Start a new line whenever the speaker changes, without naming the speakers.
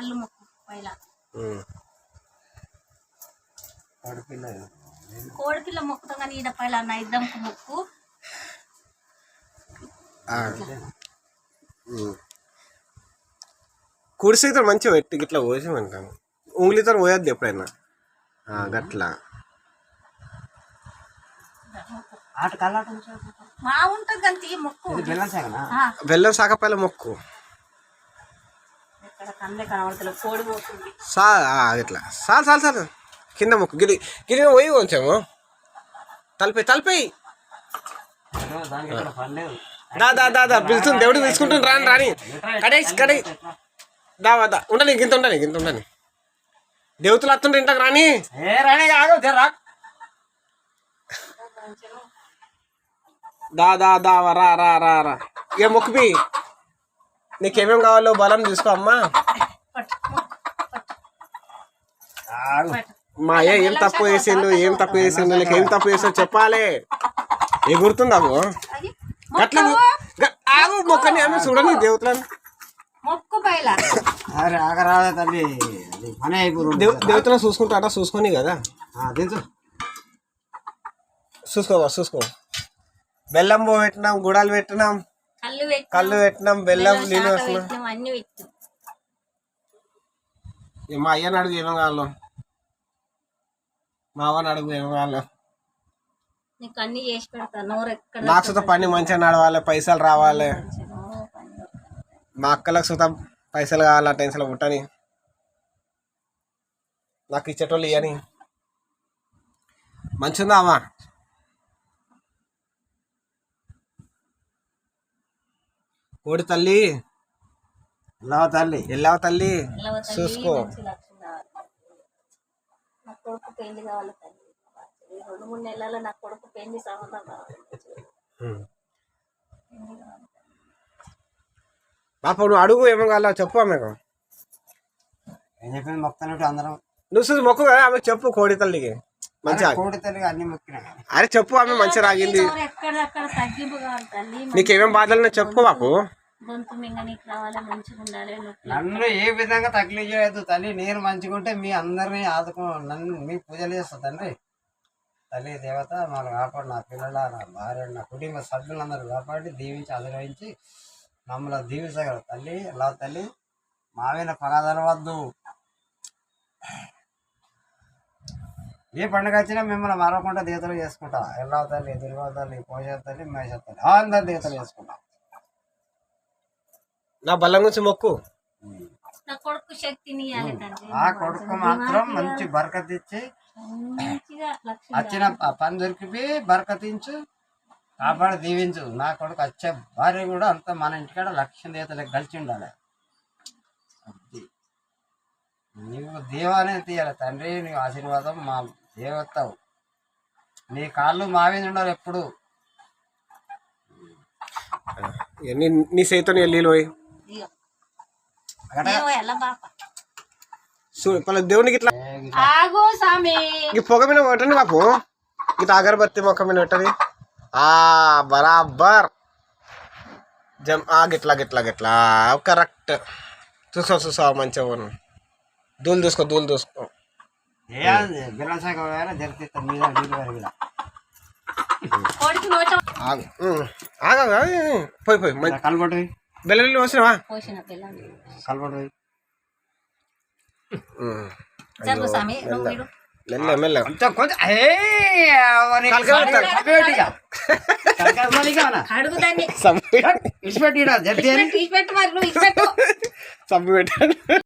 కళ్ళు మొక్కు పైలా కోడిపిల్ల మొక్కుతాం కానీ ఈడ పైలా నైద్దంకు మొక్కు
కుడిసైతే మంచిగా పెట్టి ఇట్లా పోసామంటాము ఉంగిలితో పోయొద్దు ఎప్పుడైనా గట్లా
మా ఉంటుంది అంతే మొక్కు
బెల్లం సాకపైల మొక్కు
కోడి పోతుంది
ఇట్లా చాలు కింద మొక్కు గిరి గిరి పోయి కొంచెము తలపై దా పిలుస్తుంది దేవుడు పిలుచుకుంటుంది రాని కడే దా ఉండని గింత ఉండని దేవతలు వస్తుంటే ఇంటకు రాని దా రా ఇక మొక్కుపి నీకేమేం కావాలో బలం తీసుకో అమ్మా మా ఏం తప్పు చేసిండు నీకు ఏం తప్పు చేసిండు చెప్పాలి ఏ గుర్తుందాము అట్లా ఆగు మొక్కని ఆమె చూడని దేవతలను దేవతలను చూసుకుంటాడా చూసుకొని కదా చూసుకో బెల్లం పెట్టినాం గుడాలు పెట్టినాం కళ్ళు పెట్టినాం బెల్లం నీళ్ళు వస్తున్నాం మా అయ్యని అడుగు ఏమో కావాలో మా అవ్వని అడుగు ఏమో కావాలో నాకు సుత పని మంచిగా నడవాలి పైసలు రావాలి మా అక్కలకు సుత పైసలు కావాలా టెన్షన్ పుట్టని నాకు ఇచ్చేటోళ్ళు ఇవ్వని మంచిగా అమ్మా కోడి తల్లి ఎల్లవ తల్లి చూసుకో పాప నువ్వు అడుగు ఏమో కావాలో చెప్పు ఆమెకు నువ్వు చూసి మొక్కు కదా ఆమె చెప్పు కోడి తల్లికి మంచిగా అరే చెప్పు ఆమె మంచిగా రాగింది నీకేమేం బాధలు చెప్పు మాకు
నన్ను ఏ విధంగా తగిలి చేయదు తల్లి నేను మంచిగా ఉంటే మీ అందరినీ ఆదుకో నన్ను మీ పూజలు చేస్తా తండ్రి తల్లి దేవత మమ్మల్ని కాపాడు నా పిల్లల నా భార్య నా కుటుంబ సభ్యులందరూ కాపాడి దీవించి ఆదరించి మమ్మల్ని దీవించగలరు తల్లి ఎలా తల్లి మావేన పగదలవద్దు ఏ పండుగ వచ్చినా మిమ్మల్ని మరవకుండా దేవతలు చేసుకుంటా ఎలా తల్లి దుర్గా తల్లి పోష తల్లి మహేష తల్లి అందరు దేవతలు చేసుకుంటా
నా బలం గురించి మొక్కు
ఆ కొడుకు మాత్రం మంచి బరకత్ ఇచ్చి వచ్చిన పని దొరికి బరకతించు కాపాడి దీవించు నా కొడుకు వచ్చే భార్య కూడా అంత మన ఇంటికాడ లక్ష్యం దేవతలకు కలిసి ఉండాలి నీవు దేవానే తీయాలి తండ్రి నీవు ఆశీర్వాదం మా దేవతవు నీ కాళ్ళు మావేది ఉండాలి ఎప్పుడు
నీ సైతం నీళ్ళు పోయి దేవునికి ఇట్లా పొగ మీద పెట్టండి మాకు ఇట్లా అగరబత్తి మొక్క మీద పెట్టండి బరాబర్ గిట్లా కరెక్ట్ చూసావు మంచిగా దూలు చూసుకో పోయి
కలబడి
బెల్లం వచ్చినావా మెల్ల
అడుగుదాన్ని